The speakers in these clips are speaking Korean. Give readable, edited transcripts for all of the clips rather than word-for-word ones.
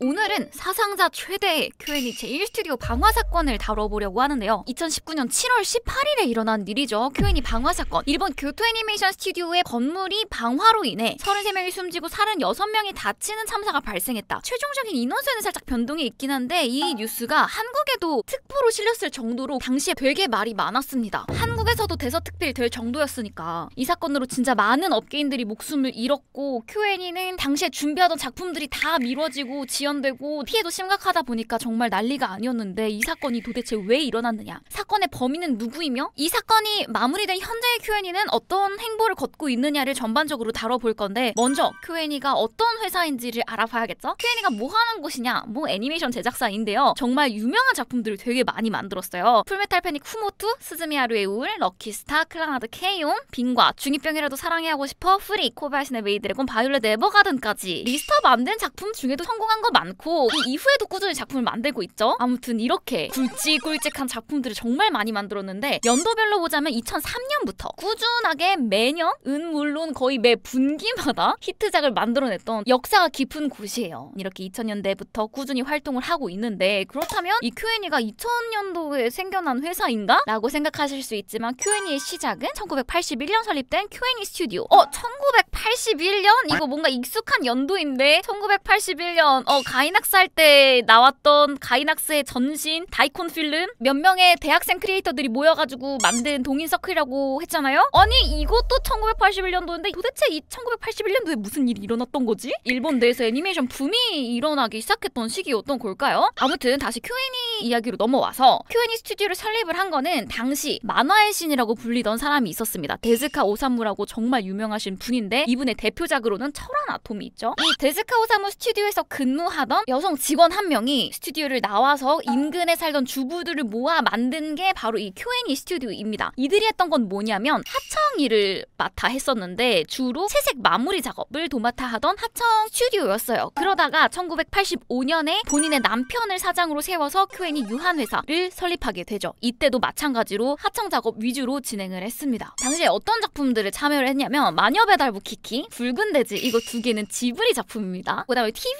오늘은 사상자 최대의 Q&A 제1스튜디오 방화 사건을 다뤄보려고 하는데요. 2019년 7월 18일에 일어난 일이죠. Q&A 방화 사건. 일본 교토 애니메이션 스튜디오의 건물이 방화로 인해 33명이 숨지고 36명이 다치는 참사가 발생했다. 최종적인 인원수에는 살짝 변동이 있긴 한데 이 뉴스가 한국에도 특보로 실렸을 정도로 당시에 되게 말이 많았습니다. 한국에서도 대서특필 될 정도였으니까. 이 사건으로 진짜 많은 업계인들이 목숨을 잃었고 Q&A는 당시에 준비하던 작품들이 다 미뤄지고 지연되고 피해도 심각하다 보니까 정말 난리가 아니었는데 이 사건이 도대체 왜 일어났느냐, 사건의 범인은 누구이며 이 사건이 마무리된 현재의 Q&A는 어떤 행보를 걷고 있느냐를 전반적으로 다뤄볼 건데, 먼저 Q&A가 어떤 회사인지를 알아봐야겠죠? Q&A가 뭐 하는 곳이냐? 뭐 애니메이션 제작사인데요. 정말 유명한 작품들을 되게 많이 만들었어요. 풀메탈 패닉 후모투, 스즈미 하루의 우울, 럭키스타, 클라나드 케이온, 빙과, 중이병이라도 사랑해하고 싶어, 프리, 코바야시네 메이드래곤, 바이올렛 에버가든까지 리스트업 안 된 작품 중에도 성공한 거 많고 이 이후에도 꾸준히 작품을 만들고 있죠. 아무튼 이렇게 굵직굵직한 작품들을 정말 많이 만들었는데, 연도별로 보자면 2003년부터 꾸준하게 매년, 물론 거의 매 분기마다 히트작을 만들어냈던 역사가 깊은 곳이에요. 이렇게 2000년대부터 꾸준히 활동을 하고 있는데, 그렇다면 이 Q&A가 2000년도에 생겨난 회사인가? 라고 생각하실 수 있지만 Q&A의 시작은 1981년 설립된 Q&A 스튜디오. 1981년? 이거 뭔가 익숙한 연도인데. 1981년 가이낙스 할 때 나왔던 가이낙스의 전신 다이콘 필름, 몇 명의 대학생 크리에이터들이 모여가지고 만든 동인 서클이라고 했잖아요. 아니 이것도 1981년도인데 도대체 이 1981년도에 무슨 일이 일어났던 거지? 일본 내에서 애니메이션 붐이 일어나기 시작했던 시기였던 걸까요? 아무튼 다시 Q&A 이야기로 넘어와서, Q&A 스튜디오를 설립을 한 거는 당시 만화의 신이라고 불리던 사람이 있었습니다. 데즈카 오사무라고 정말 유명하신 분인데, 이분의 대표작으로는 철원 아톰이 있죠. 이 데즈카 오사무 스튜디오에서 근무하던 여성 직원 한 명이 스튜디오를 나와서 인근에 살던 주부들을 모아 만든 게 바로 이 Q&A 스튜디오입니다. 이들이 했던 건 뭐냐면 하청 일을 맡아 했었는데, 주로 채색 마무리 작업을 도맡아 하던 하청 스튜디오였어요. 그러다가 1985년에 본인의 남편을 사장으로 세워서 Q&A 유한회사를 설립하게 되죠. 이때도 마찬가지로 하청 작업 위주로 진행을 했습니다. 당시에 어떤 작품들을 참여를 했냐면 마녀배달부 키키, 붉은 돼지, 이거 두 개는 지브리 작품입니다. 그 다음에 TV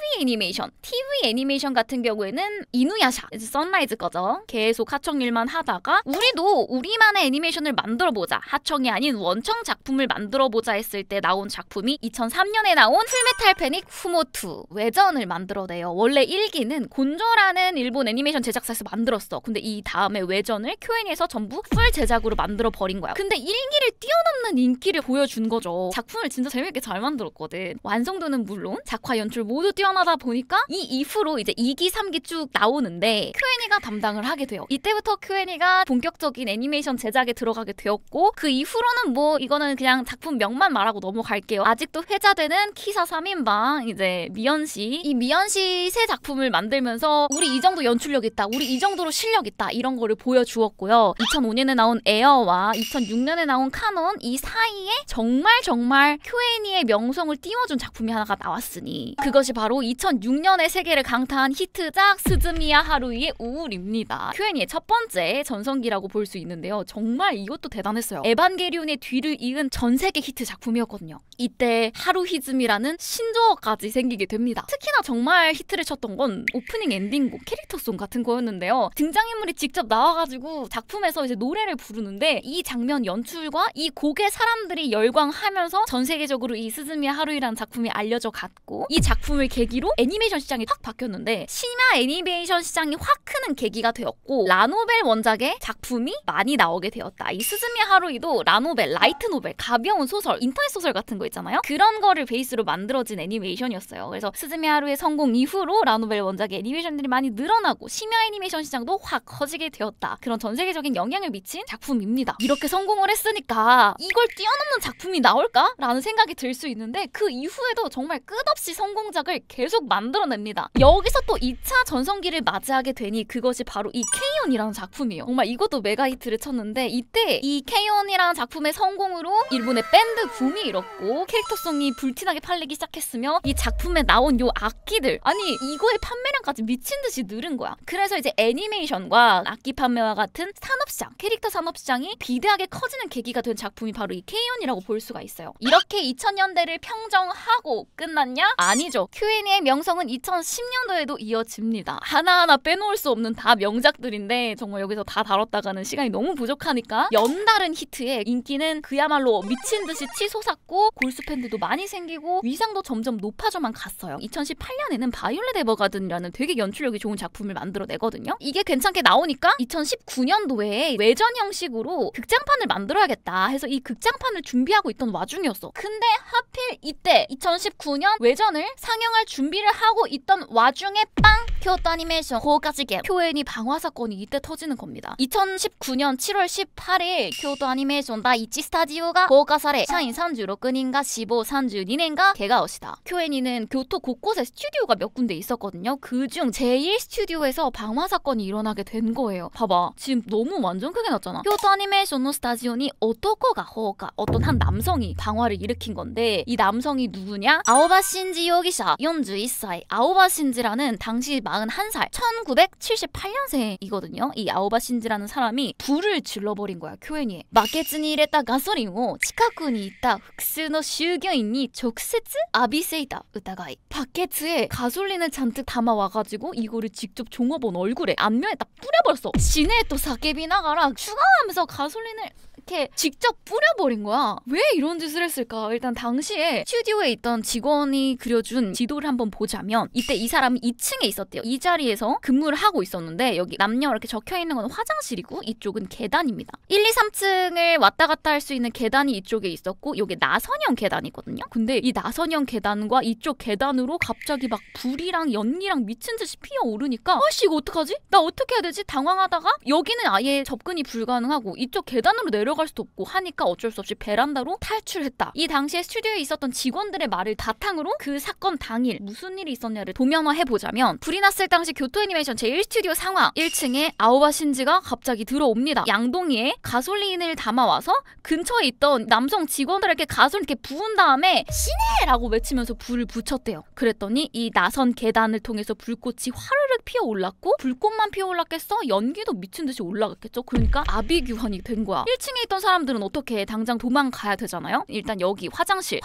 애니메이션 같은 경우에는 이누야샤, 선라이즈 거죠. 계속 하청 일만 하다가 우리도 우리만의 애니메이션을 만들어보자, 하청이 아닌 원청 작품을 만들어보자 했을 때 나온 작품이 2003년에 나온 풀메탈 패닉 후모투 외전을 만들어내요. 원래 1기는 곤조라는 일본 애니메이션 제작사에서 만들었어. 근데 이 다음에 외전을 Q&A에서 전부 풀 제작으로 만들어버린 거야. 근데 1기를 뛰어넘는 인기를 보여준 거죠. 작품을 진짜 재밌게 잘 만들었거든. 완성도는 물론 작화 연출 모두 뛰어나다 보니까 이 이후로 이제 2기, 3기 쭉 나오는데 Q&A가 담당을 하게 돼요. 이때부터 Q&A가 본격적인 애니메이션 제작에 들어가게 되었고, 그 이후로는 뭐 이거는 그냥 작품 명만 말하고 넘어갈게요. 아직도 회자되는 키사 3인방 이제 미연씨, 이 미연씨 새 작품을 만들면서 우리 이 정도 연출력 있다, 우리 이 정도로 실력 있다, 이런 거를 보여주었고요. 2005년에 나온 에어와 2006년에 나온 카논, 이 사이에 정말 Q&A의 명성을 띄워준 작품이 하나가 나왔으니 그것이 바로 2006년에 세계를 강타한 히트작 스즈미야 하루이의 우울입니다. Q&A의 첫 번째 전성기라고 볼 수 있는데요. 정말 이것도 대단했어요. 에반게리온의 뒤를 이은 전 세계 히트 작품이었거든요. 이때 하루히즘이라는 신조어까지 생기게 됩니다. 특히나 정말 히트를 쳤던 건 오프닝 엔딩곡, 캐릭터송 같은 거였는데요. 등장인물이 직접 나와가지고 작품에서 이제 노래를 부르는데, 이 장면 연출과 이 곡에 사람들이 열광하면서 전 세계적으로 이 스즈미야 하루이라는 작품이 알려져 갔고, 이 작품을 계기로 애니메이션 시장이 확 바뀌었는데, 심야 애니메이션 시장이 확 크는 계기가 되었고, 라노벨 원작의 작품이 많이 나오게 되었다. 이 스즈미야 하루이도 라노벨, 라이트 노벨, 가벼운 소설, 인터넷 소설 같은 거 있잖아요. 그런 거를 베이스로 만들어진 애니메이션이었어요. 그래서 스즈미야 하루이의 성공 이후로 라노벨 원작의 애니메이션들이 많이 늘어나고 심야 애니메이션 시장도 확 커지게 되었다. 그런 전 세계적인 영향을 미친 작품입니다. 이렇게 성공을 했으니까 이걸 뛰어넘는 작품이 나올까? 라는 생각이 들 수 있는데, 그 이후에도 정말 끝없이 성공작을 계속 만들어냅니다. 여기서 또 2차 전성기를 맞이하게 되니 그것이 바로 이 케이온이라는 작품이에요. 정말 이것도 메가 히트를 쳤는데, 이때 이 케이온이라는 작품의 성공으로 일본의 밴드 붐이 일었고 캐릭터성이 불티나게 팔리기 시작했으며, 이 작품에 나온 요 악기들, 아니 이거의 판매량까지 미친듯이 늘은 거야. 그래서 이제 애니메이션과 악기 판매와 같은 산업시장, 캐릭터 산업시장이 비대하게 커지는 계기가 된 작품이 바로 이 케이온이라고 볼 수가 있어요. 이렇게 2000년대를 평정하고 끝났냐? 아니죠. Q&A의 명성은 2010년도에도 이어집니다. 하나하나 빼놓을 수 없는 다 명작들인데 정말 여기서 다 다뤘다가는 시간이 너무 부족하니까 연달은 히트에 인기는 그야말로 미친 듯이 치솟았고 골수 팬들도 많이 생기고 위상도 점점 높아져만 갔어요. 2018년에는 바이올렛 에버가든이라는 되게 연출력이 좋은 작품을 만들어내거든요. 이게 괜찮게 나오니까 2019년도에 외전 형식으로 극장판을 만들어야겠다 해서 이 극장판을 준비하고 있던 와중이었어. 근데 하필 이때 2019년 외전을 상영할 준비를 하고 있던 와중에 빵! 교토 애니메이션 고가지게 표현이 방화 사건이 이때 터지는 겁니다. 2019년 7월 18일 교토 애니메이션第1 스타디오가 고가사레社員 36人가 死亡 32人가 개가오시다. 쿄엔이는 교토 곳곳에 스튜디오가 몇 군데 있었거든요. 그중 제1 스튜디오에서 방화 사건이 일어나게 된 거예요. 봐봐. 지금 너무 완전 크게 났잖아. 교토 애니메이션의 스타디오니 오토코가 호가 어떤 한 남성이 방화를 일으킨 건데 이 남성이 누구냐? 아오바 신지 요기샤 41살. 아오바 신지라는 당시 41살 1978년생이거든요. 이 아오바 신지라는 사람이 불을 질러버린 거야. 쿄엔이에. 바켓에入れた 가솔린을 近くにいた 複数の従業員に直接浴びせた疑い. 바켓에 가솔린을 잔뜩 담아와가지고 이거를 직접 종업원 얼굴에 앞면에 딱 뿌려버렸어. 시내 또 사케비나가라 추가하면서 가솔린을 이렇게 직접 뿌려버린 거야. 왜 이런 짓을 했을까? 일단 당시에 스튜디오에 있던 직원이 그려준 지도를 한번 보자면 이때 이 사람이 2층에 있었대요. 이 자리에서 근무를 하고 있었는데 여기 남녀 이렇게 적혀있는 건 화장실이고 이쪽은 계단입니다. 1, 2, 3층을 왔다 갔다 할 수 있는 계단이 이쪽에 있었고 여기 나선형 계단이거든요. 근데 이 나선형 계단과 이쪽 계단으로 갑자기 막 불이랑 연기랑 미친 듯이 피어오르니까 아씨 이거 어떡하지? 나 어떻게 해야 되지? 당황하다가 여기는 아예 접근이 불가능하고 이쪽 계단으로 내려갈 수도 없고 하니까 어쩔 수 없이 베란다로 탈출했다. 이 당시에 스튜디오에 있었던 직원들의 말을 바탕으로 그 사건 당일 무슨 일이 있었냐를 도면화해보자면 불이 났을 당시 교토 애니메이션 제1스튜디오 상황 1층에 아오바 신지가 갑자기 들어옵니다. 양동이에 가솔린을 담아와서 근처에 있던 남성 직원들에게 가솔린 이렇게 부은 다음에 시네라고 외치면서 불을 붙였대요. 그랬더니 이 나선 계단을 통해서 불꽃이 화르륵 피어올랐고 불꽃만 피어올랐겠어? 연기도 미친 듯이 올라갔겠죠? 그러니까 아비규환이 된 거야. 1층에 있던 사람들은 어떻게 해? 당장 도망가야 되잖아요? 일단 여기 화장실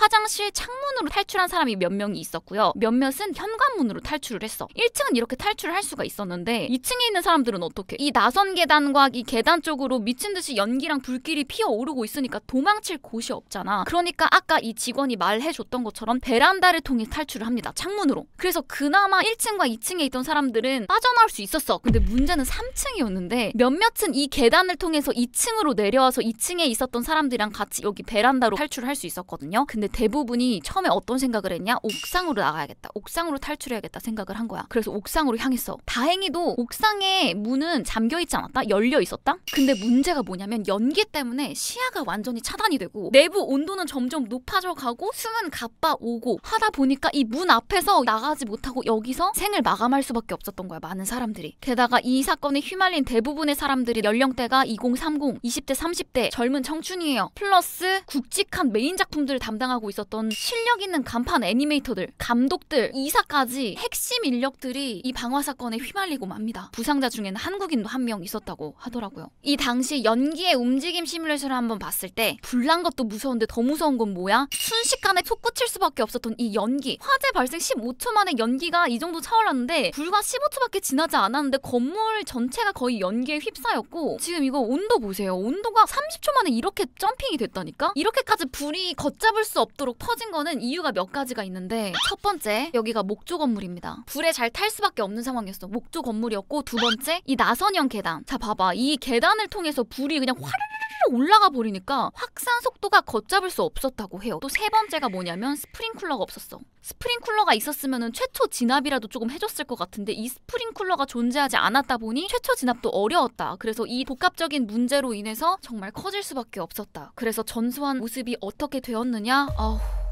창문으로 탈출한 사람이 몇 명이 있었고요. 몇몇은 현관문으로 탈출을 했어. 1층은 이렇게 탈출을 할 수가 있었는데 2층에 있는 사람들은 어떻게? 이 나선 계단과 이 계단 쪽으로 미친 듯이 연기랑 불길이 피어오르고 있으니까 도망칠 곳이 없잖아. 그러니까 아까 이 직원이 말해줬던 것처럼 베란다를 통해 탈출을 합니다. 창문으로. 그래서 그나마 1층과 2층에 있던 사람들은 빠져나올 수 있었어. 근데 문제는 3층이었는데 몇몇은 이 계단을 통해서 2층으로 내려와서 2층에 있었던 사람들이랑 같이 여기 베란다로 탈출을 할 수 있었거든요. 근데 대부분이 처음에 어떤 생각을 했냐? 옥상으로 나가야겠다. 옥상으로 탈출해야겠다 생각을 한 거야. 그래서 옥상으로 향했어. 다행히도 옥상의 문은 잠겨있지 않았다? 열려 있었다? 근데 문제가 뭐냐면 연기 때문에 시야가 완전히 차단이 되고 내부 온도는 점점 높아져 가고 숨은 가빠오고 하다 보니까 이 문 앞에서 나가지 못하고 여기서 생을 마감할 수밖에 없었던 거야. 많은 사람들이. 게다가 이 사건에 휘말린 대부분의 사람들이 연령대가 2030, 20대, 30대 젊은 청춘이에요. 플러스 굵직한 메인 작품들을 담당하고 있었던 실력 있는 간판 애니메이터들, 감독들, 이사까지 핵심 인력들이 이 방화 사건에 휘말리고 맙니다. 부상자 중에는 한국인도 한 명 있었다고 하더라고요. 이 당시 연기의 움직임 시뮬레이션을 한번 봤을 때 불난 것도 무서운데 더 무서운 건 뭐야? 순식간에 솟구칠 수밖에 없었던 이 연기. 화재 발생 15초 만에 연기가 이 정도 차올랐는데 불과 15초밖에 지나지 않았는데 건물 전체가 거의 연기에 휩싸였고 지금 이거 온도 보세요. 온도가 30초 만에 이렇게 점핑이 됐다니까? 이렇게까지 불이 걷잡을 수 없도록 퍼진 거는 이유가 몇 가지가 있는데 첫 번째, 여기가 목조 건물입니다. 불에 잘 탈 수밖에 없는 상황이었어. 목조 건물이었고 두 번째, 이 나선형 계단. 자 봐봐. 이 계단을 통해서 불이 그냥 화르르 올라가 버리니까 확산 속도가 걷잡을 수 없었다고 해요. 또 세 번째가 뭐냐면 스프링쿨러가 없었어. 스프링쿨러가 있었으면 최초 진압이라도 조금 해줬을 것 같은데 이 스프링쿨러가 존재하지 않았다 보니 최초 진압도 어려웠다. 그래서 이 복합적인 문제로 인해서 정말 커질 수밖에 없었다. 그래서 전소한 모습이 어떻게 되었느냐?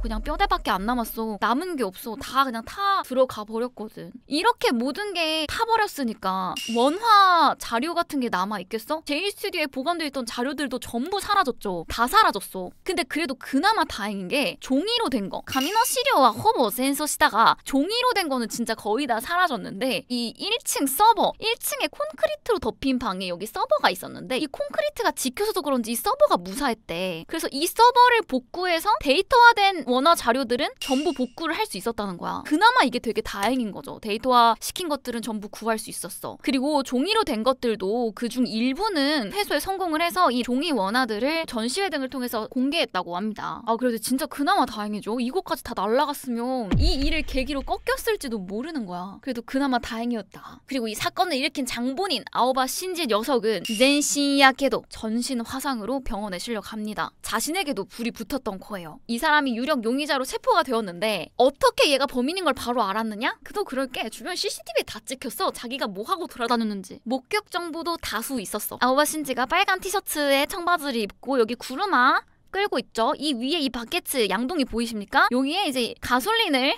그냥 뼈대밖에 안 남았어. 남은 게 없어. 다 그냥 타 들어가 버렸거든. 이렇게 모든 게 타버렸으니까 원화 자료 같은 게 남아있겠어? 제1스튜디오에 보관되어 있던 자료들도 전부 사라졌죠. 다 사라졌어. 근데 그래도 그나마 다행인 게 종이로 된 거. 가미노 시료와 호보 센서시다가 종이로 된 거는 진짜 거의 다 사라졌는데 이 1층 서버, 1층에 콘크리트로 덮인 방에 여기 서버가 있었는데 이 콘크리트가 지켜서도 그런지 이 서버가 무사했대. 그래서 이 서버를 복구해서 데이터화된 원화 자료들은 전부 복구를 할 수 있었다는 거야. 그나마 이게 되게 다행인 거죠. 데이터화 시킨 것들은 전부 구할 수 있었어. 그리고 종이로 된 것들도 그중 일부는 회수에 성공을 해서 이 종이 원화들을 전시회 등을 통해서 공개했다고 합니다. 그래도 진짜 그나마 다행이죠. 이것까지 다 날라갔으면 이 일을 계기로 꺾였을지도 모르는 거야. 그래도 그나마 다행이었다. 그리고 이 사건을 일으킨 장본인 아오바 신지 녀석은 젠신야케도 전신 화상으로 병원에 실려갑니다. 자신에게도 불이 붙었던 거예요. 이 사람이 유력 용의자로 체포가 되었는데 어떻게 얘가 범인인 걸 바로 알았느냐? 그도 그럴 게 주변 CCTV에 다 찍혔어. 자기가 뭐 하고 돌아다녔는지. 목격 정보도 다수 있었어. 아오바 신지가 빨간 티셔츠에 청바지를 입고 여기 구르마 끌고 있죠. 이 위에 이 바켓츠 양동이 보이십니까? 여기에 이제 가솔린을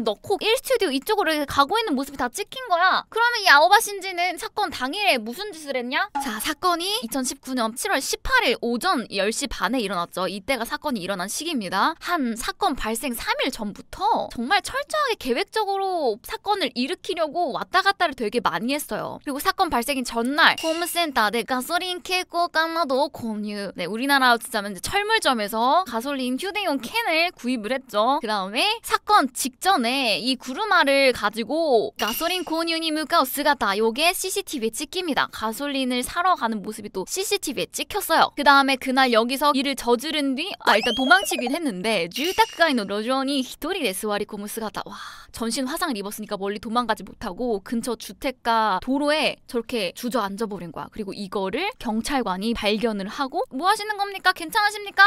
넣고 1스튜디오 이쪽으로 가고 있는 모습이 다 찍힌 거야. 그러면 이 아오바 신지는 사건 당일에 무슨 짓을 했냐? 자, 사건이 2019년 7월 18일 오전 10시 반에 일어났죠. 이때가 사건이 일어난 시기입니다. 한 사건 발생 3일 전부터 정말 철저하게 계획적으로 사건을 일으키려고 왔다 갔다를 되게 많이 했어요. 그리고 사건 발생인 전날 홈센터 내 가솔린 캐고 깡나도 공유. 네, 우리나라로 치자면 이제 철물점에서 가솔린 휴대용 캔을 구입을 했죠. 그 다음에 사건 직전에 이 구르마를 가지고 가솔린 고뉴니 무카오 스가타 요게 CCTV에 찍힙니다. 가솔린을 사러 가는 모습이 또 CCTV에 찍혔어요. 그 다음에 그날 여기서 일을 저지른 뒤 일단 도망치긴 했는데 주택가의 로존이 히토리데 스와리코무 스가타. 와, 전신 화상을 입었으니까 멀리 도망가지 못하고 근처 주택가 도로에 저렇게 주저앉아버린 거야. 그리고 이거를 경찰관이 발견을 하고 뭐 하시는 겁니까? 괜찮으십니까?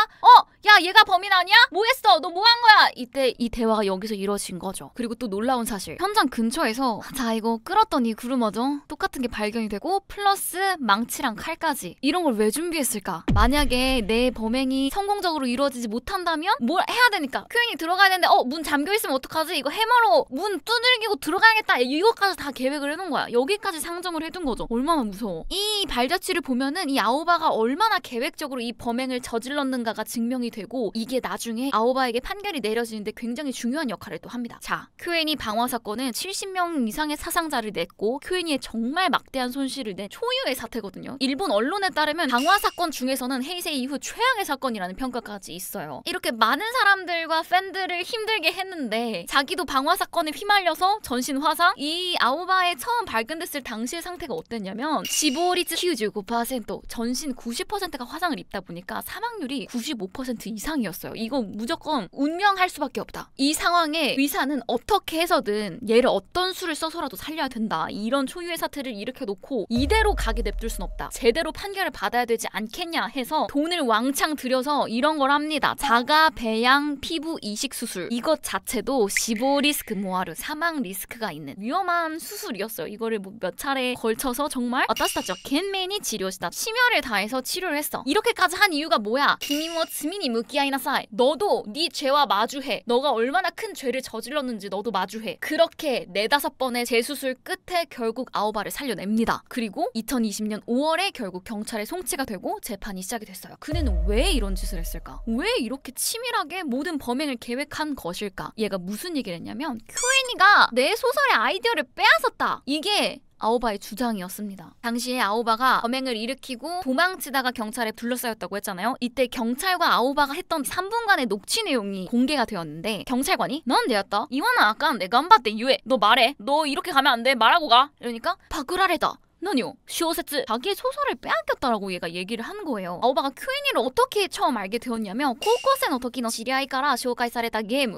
야, 얘가 범인 아니야? 뭐 했어? 너 뭐 한 거야? 이때 이 대화가 여기서 이루어진 거죠. 그리고 또 놀라운 사실. 현장 근처에서 자, 이거 끌었던 이 구르마죠? 똑같은 게 발견이 되고 플러스 망치랑 칼까지. 이런 걸 왜 준비했을까? 만약에 내 범행이 성공적으로 이루어지지 못한다면 뭘 해야 되니까. 큐엔이 들어가야 되는데 문 잠겨있으면 어떡하지? 이거 해머로 문 두들기고 들어가야겠다. 이것까지 다 계획을 해놓은 거야. 여기까지 상정을 해둔 거죠. 얼마나 무서워. 이 발자취를 보면은 이 아오바가 얼마나 계획적으로 이 범행을 저질렀는가가 증명이 되고 이게 나중에 아오바에게 판결이 내려지는데 굉장히 중요한 역할을 또 합니다. 자, 큐엔이 방화 사건은 70명 이상의 사상자를 냈고 큐엔이의 정말 막대한 손실을 낸 초유의 사태거든요. 일본 언론에 따르면 방화 사건 중에서는 헤이세이 이후 최악의 사건이라는 평가까지 있어요. 이렇게 많은 사람들과 팬들을 힘들게 했는데 자기도 방화 사건에 휘말려서 전신 화상? 이 아오바에 처음 발견됐을 당시의 상태가 어땠냐면死亡率 99%, 전신 90%가 화상을 입다 보니까 사망률이 95% 이상이었어요. 이거 무조건 운명할 수밖에 없다. 이 상황에 의사는 어떻게 해서든 얘를 어떤 수를 써서라도 살려야 된다. 이런 초유의 사태를 일으켜놓고 이대로 가게 냅둘 순 없다. 제대로 판결을 받아야 되지 않겠냐 해서 돈을 왕창 들여서 이런 걸 합니다. 자가 배양 피부 이식 수술. 이것 자체도死亡 리스크 모아르, 사망 리스크가 있는 위험한 수술이었어요. 이거를 뭐 몇 차례 걸쳐서 정말 아따스타죠. 겐맨이 치료시다. 심혈을 다해서 치료를 했어. 이렇게까지 한 이유가 뭐야? 기미모 츠미니 무키아이나사이. 너도 네 죄와 마주해. 너가 얼마나 큰 죄를 저질렀는지 너도 마주해. 그렇게 4-5번의 재수술 끝에 결국 아오바를 살려냅니다. 그리고 2020년 5월에 결국 경찰에 송치가 되고 재판이 시작이 됐어요. 그는 왜 이런 짓을 했을까? 왜 이렇게 치밀하게 모든 범행을 계획한 것일까? 얘가 무슨 얘기를 했냐면 큐엔이가 내 소설의 아이디어를 빼앗았다. 이게 아오바의 주장이었습니다. 당시에 아오바가 범행을 일으키고 도망치다가 경찰에 둘러싸였다고 했잖아요. 이때 경찰과 아오바가 했던 3분간의 녹취 내용이 공개가 되었는데 경찰관이 넌 내였다. 이와는 아까 내가 한바때 유해. 너 말해. 너 이렇게 가면 안 돼. 말하고 가. 이러니까 바꾸라래다. 너요. 쇼세츠. 자기의 소설을 빼앗겼다라고 얘가 얘기를 한 거예요. 아오바가 큐엔이를 어떻게 처음 알게 되었냐면 고고생の時の知り合いから紹介されたゲーム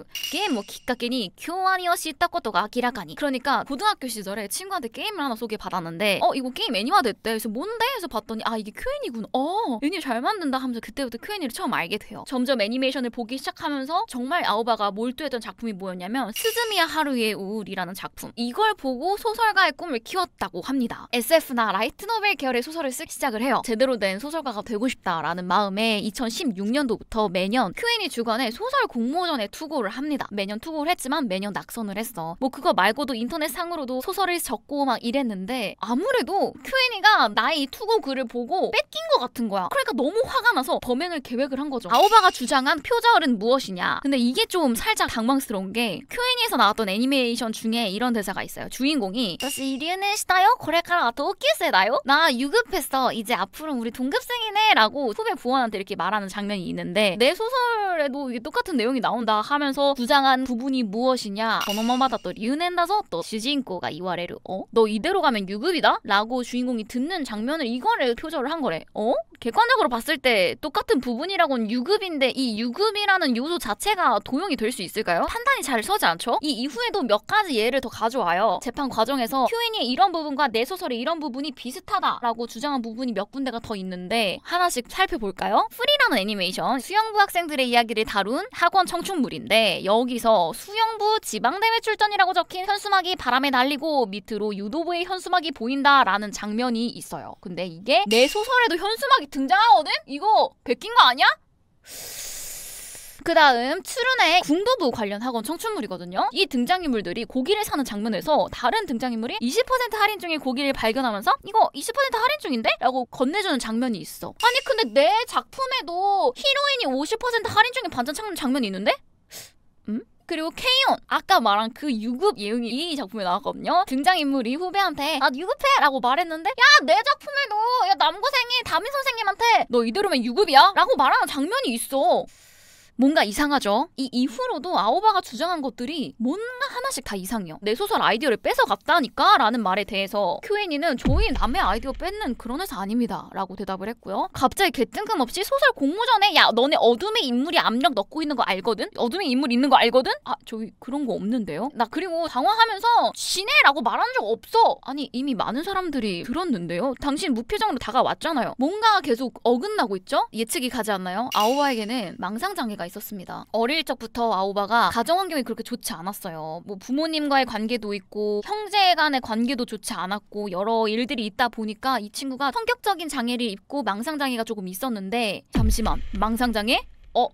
をきっかけに京アニを知ったことが明らかに. 그러니까 고등학교 시절에 친구한테 게임을 하나 소개받았는데 이거 게임 애니화됐대. 그래서 뭔데? 해서 봤더니 이게 큐엔이구나. 애니 잘 만든다 하면서 그때부터 큐엔이를 처음 알게 돼요. 점점 애니메이션을 보기 시작하면서 정말 아오바가 몰두했던 작품이 뭐였냐면 스즈미야 하루의 우울이라는 작품. 이걸 보고 소설가의 꿈을 키웠다고 합니다. SF나 라이트노벨 계열의 소설을 쓰기 시작을 해요. 제대로 된 소설가가 되고 싶다라는 마음에 2016년도부터 매년 큐엔이 주관의 소설 공모전에 투고를 합니다. 매년 투고를 했지만 매년 낙선을 했어. 뭐 그거 말고도 인터넷 상으로도 소설을 적고 막 이랬는데 아무래도 큐엔이가 나의 투고 글을 보고 뺏긴 것 같은 거야. 그러니까 너무 화가 나서 범행을 계획을 한 거죠. 아오바가 주장한 표절은 무엇이냐? 근데 이게 좀 살짝 당황스러운 게 큐엔이에서 나왔던 애니메이션 중에 이런 대사가 있어요. 주인공이私留年したよこれからは東 도끼세다요? 나 유급했어. 이제 앞으로 우리 동급생이네 라고 후배 부원한테 이렇게 말하는 장면이 있는데 내 소설에도 이게 똑같은 내용이 나온다 하면서 주장한 부분이 무엇이냐. このままだと 留年だぞ 또 주인공가 이와레루. 너 이대로 가면 유급이다? 라고 주인공이 듣는 장면을 이거를 표절을 한 거래. 객관적으로 봤을 때 똑같은 부분이라고는 유급인데 이 유급이라는 요소 자체가 도용이 될 수 있을까요? 판단이 잘 서지 않죠? 이 이후에도 몇 가지 예를 더 가져와요. 재판 과정에서 큐엔이의 이런 부분과 내 소설의 이런 부분이 비슷하다라고 주장한 부분이 몇 군데가 더 있는데 하나씩 살펴볼까요? 프리라는 애니메이션 수영부 학생들의 이야기를 다룬 학원 청춘물인데 여기서 수영부 지방대회 출전이라고 적힌 현수막이 바람에 날리고 밑으로 유도부의 현수막이 보인다라는 장면이 있어요. 근데 이게 내 소설에도 현수막이 등장하거든? 이거 베낀 거 아니야? 그 다음 추run의 궁도부 관련 학원 청춘물이거든요. 이 등장인물들이 고기를 사는 장면에서 다른 등장인물이 20% 할인 중에 고기를 발견하면서 이거 20% 할인 중인데? 라고 건네주는 장면이 있어. 아니 근데 내 작품에도 히로인이 50% 할인 중에 반찬 찾는 장면이 있는데? 그리고 케이온 아까 말한 그 유급 예응이 이 작품에 나왔거든요. 등장인물이 후배한테 나 유급해 라고 말했는데 야 내 작품에도 야 남고생이 담임 선생님한테 너 이대로면 유급이야? 라고 말하는 장면이 있어. 뭔가 이상하죠? 이 이후로도 아오바가 주장한 것들이 뭔가 하나씩 다 이상해요. 내 소설 아이디어를 뺏어갔다니까? 라는 말에 대해서 큐엔이는 저희 남의 아이디어 뺏는 그런 회사 아닙니다 라고 대답을 했고요. 갑자기 개뜬금없이 소설 공모전에 야 너네 어둠의 인물이 압력 넣고 있는 거 알거든? 어둠의 인물 있는 거 알거든? 아 저기 그런 거 없는데요? 나 그리고 당황하면서 지네라고 말한 적 없어. 아니 이미 많은 사람들이 들었는데요. 당신 무표정으로 다가왔잖아요. 뭔가 계속 어긋나고 있죠? 예측이 가지 않나요? 아오바에게는 망상장애가 있었습니다. 어릴 적부터 아오바가 가정 환경이 그렇게 좋지 않았어요. 뭐 부모님과의 관계도 있고 형제 간의 관계도 좋지 않았고 여러 일들이 있다 보니까 이 친구가 성격적인 장애를 입고 망상장애가 조금 있었는데 잠시만 망상장애?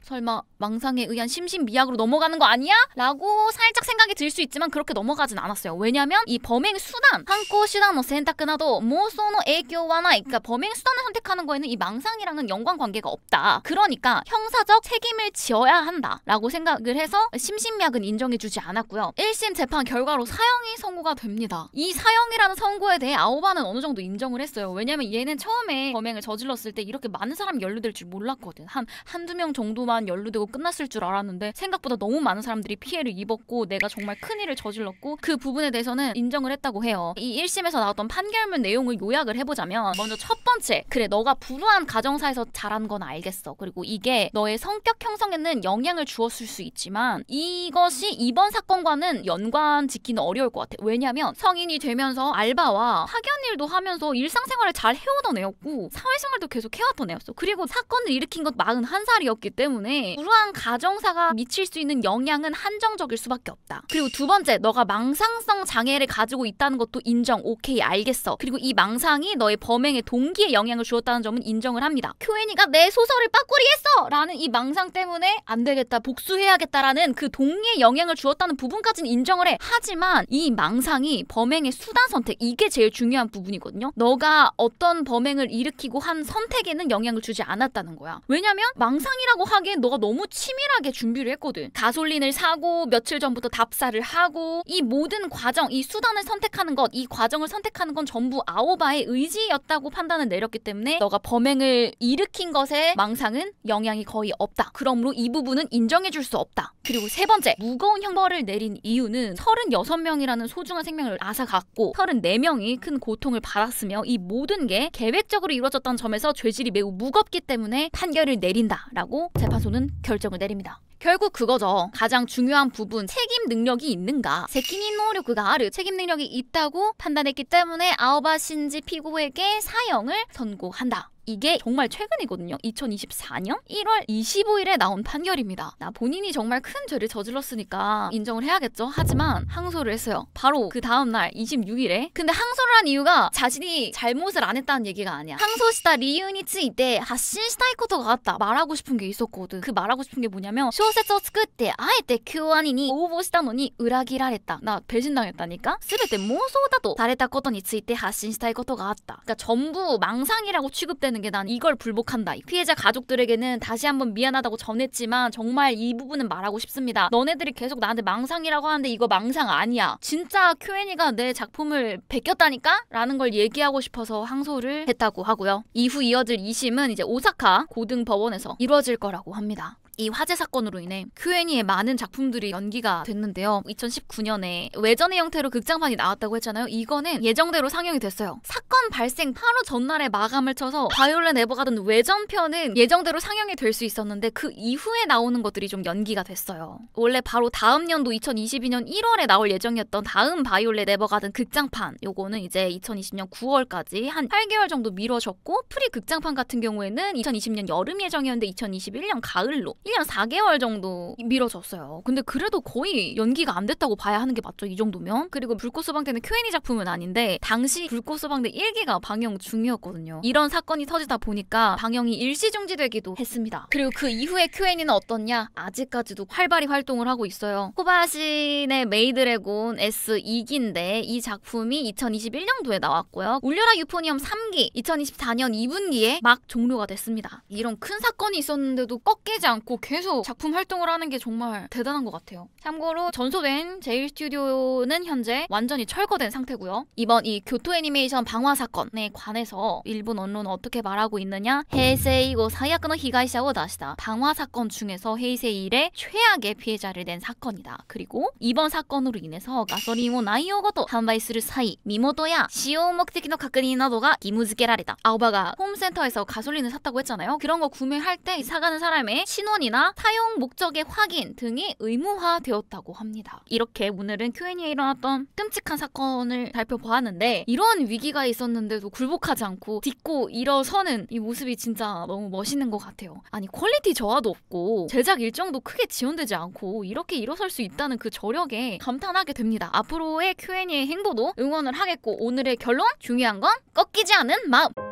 설마 망상에 의한 심신미약으로 넘어가는 거 아니야? 라고 살짝 생각이 들 수 있지만 그렇게 넘어가진 않았어요. 왜냐면 이 범행 수단 한코 수단의 선택나도 모소의影響は ない. 그러니까 범행 수단을 선택하는 거에는 이 망상이랑은 연관관계가 없다. 그러니까 형사적 책임을 지어야 한다 라고 생각을 해서 심신미약은 인정해주지 않았고요. 1심 재판 결과로 사형이 선고가 됩니다. 이 사형이라는 선고에 대해 아오바는 어느 정도 인정을 했어요. 왜냐면 얘는 처음에 범행을 저질렀을 때 이렇게 많은 사람이 연루될 줄 몰랐거든. 한두 명 정도만 연루되고 끝났을 줄 알았는데 생각보다 너무 많은 사람들이 피해를 입었고 내가 정말 큰일을 저질렀고 그 부분에 대해서는 인정을 했다고 해요. 이 1심에서 나왔던 판결문 내용을 요약을 해보자면 먼저 첫 번째, 그래 너가 불우한 가정사에서 자란 건 알겠어. 그리고 이게 너의 성격 형성에는 영향을 주었을 수 있지만 이것이 이번 사건과는 연관 짓기는 어려울 것 같아. 왜냐면 성인이 되면서 알바와 학연 일도 하면서 일상생활을 잘 해오던 애였고 사회생활도 계속 해왔던 애였어. 그리고 사건을 일으킨 것 41살이었기 때문에 불우한 가정사가 미칠 수 있는 영향은 한정적일 수밖에 없다. 그리고 두 번째, 너가 망상성 장애를 가지고 있다는 것도 인정. 오케이, 알겠어. 그리고 이 망상이 너의 범행의 동기에 영향을 주었다는 점은 인정을 합니다. 큐엔이가 내 소설을 빠꾸리 했어! 라는 이 망상 때문에 안 되겠다, 복수해야겠다라는 그 동기에 영향을 주었다는 부분까지는 인정을 해. 하지만 이 망상이 범행의 수단 선택, 이게 제일 중요한 부분이거든요. 너가 어떤 범행을 일으키고 한 선택에는 영향을 주지 않았다는 거야. 왜냐면 망상이라고 하기엔 너가 너무 치밀하게 준비를 했거든. 가솔린을 사고 며칠 전부터 답사를 하고 이 모든 과정, 이 수단을 선택하는 것, 이 과정을 선택하는 건 전부 아오바의 의지였다고 판단을 내렸기 때문에 너가 범행을 일으킨 것에 망상은 영향이 거의 없다. 그러므로 이 부분은 인정해줄 수 없다. 그리고 세 번째, 무거운 형벌을 내린 이유는 36명이라는 소중한 생명을 앗아갔고 34명이 큰 고통을 받았으며 이 모든 게 계획적으로 이루어졌다는 점에서 죄질이 매우 무겁기 때문에 판결을 내린다라고 재판소는 결정을 내립니다. 결국 그거죠. 가장 중요한 부분, 책임 능력이 있는가?責任能力がある, 책임 능력이 있다고 판단했기 때문에 아오바 신지 피고에게 사형을 선고한다. 이게 정말 최근이거든요. 2024년 1월 25일에 나온 판결입니다. 나 본인이 정말 큰 죄를 저질렀으니까 인정을 해야겠죠. 하지만 항소를 했어요. 바로 그 다음날 26일에. 근데 항소를 한 이유가 자신이 잘못을 안 했다는 얘기가 아니야. 항소시다 리유니 츠이테発信したいことがあった 말하고 싶은 게 있었거든. 그 말하고 싶은 게 뭐냐면 小説を作ってあえて京アニに応募したのに裏切られた. 나 배신당했다니까? 全て妄想だとされたことについて発信したいことがあった. 그러니까 전부 망상이라고 취급되는 되는 게 난 이걸 불복한다. 피해자 가족들에게는 다시 한번 미안하다고 전했지만 정말 이 부분은 말하고 싶습니다. 너네들이 계속 나한테 망상이라고 하는데 이거 망상 아니야. 진짜 Q&A가 내 작품을 베꼈다니까? 라는 걸 얘기하고 싶어서 항소를 했다고 하고요. 이후 이어질 2심은 이제 오사카 고등법원에서 이루어질 거라고 합니다. 이 화재 사건으로 인해 Q&A의 많은 작품들이 연기가 됐는데요. 2019년에 외전의 형태로 극장판이 나왔다고 했잖아요. 이거는 예정대로 상영이 됐어요. 사건 발생 바로 전날에 마감을 쳐서 바이올렛 에버가든 외전편은 예정대로 상영이 될 수 있었는데 그 이후에 나오는 것들이 좀 연기가 됐어요. 원래 바로 다음 연도 2022년 1월에 나올 예정이었던 다음 바이올렛 에버가든 극장판, 요거는 이제 2020년 9월까지 한 8개월 정도 미뤄졌고, 프리 극장판 같은 경우에는 2020년 여름 예정이었는데 2021년 가을로 1년 4개월 정도 미뤄졌어요. 근데 그래도 거의 연기가 안 됐다고 봐야 하는 게 맞죠, 이 정도면? 그리고 불꽃소방대는 Q&A 작품은 아닌데 당시 불꽃소방대 1기가 방영 중이었거든요. 이런 사건이 터지다 보니까 방영이 일시 중지되기도 했습니다. 그리고 그 이후에 Q&A는 어떻냐? 아직까지도 활발히 활동을 하고 있어요. 코바야시의 메이드래곤 S2기인데 이 작품이 2021년도에 나왔고요. 울려라 유포니엄 3기 2024년 2분기에 막 종료가 됐습니다. 이런 큰 사건이 있었는데도 꺾이지 않고 계속 작품 활동을 하는 게 정말 대단한 것 같아요. 참고로 전소된 제일스튜디오는 현재 완전히 철거된 상태고요. 이번 이 교토 애니메이션 방화 사건에 관해서 일본 언론은 어떻게 말하고 있느냐? 헤이세이고 사야크의 히가이샤を出した. 방화 사건 중에서 헤이세이 1의 최악의 피해자를 낸 사건이다. 그리고 이번 사건으로 인해서 가솔린を内容ごと販売する際、身元や使用目的の確認などが義務付けられた. 아오바가 홈센터에서 가솔린을 샀다고 했잖아요. 그런 거 구매할 때 사가는 사람의 신원이나 사용 목적의 확인 등이 의무화되었다고 합니다. 이렇게 오늘은 Q&A에 일어났던 끔찍한 사건을 살펴보았는데, 이런 위기가 있었는데도 굴복하지 않고 딛고 일어서는 이 모습이 진짜 너무 멋있는 것 같아요. 아니, 퀄리티 저하도 없고 제작 일정도 크게 지연되지 않고 이렇게 일어설 수 있다는 그 저력에 감탄하게 됩니다. 앞으로의 Q&A 행보도 응원을 하겠고, 오늘의 결론? 중요한 건 꺾이지 않은 마음!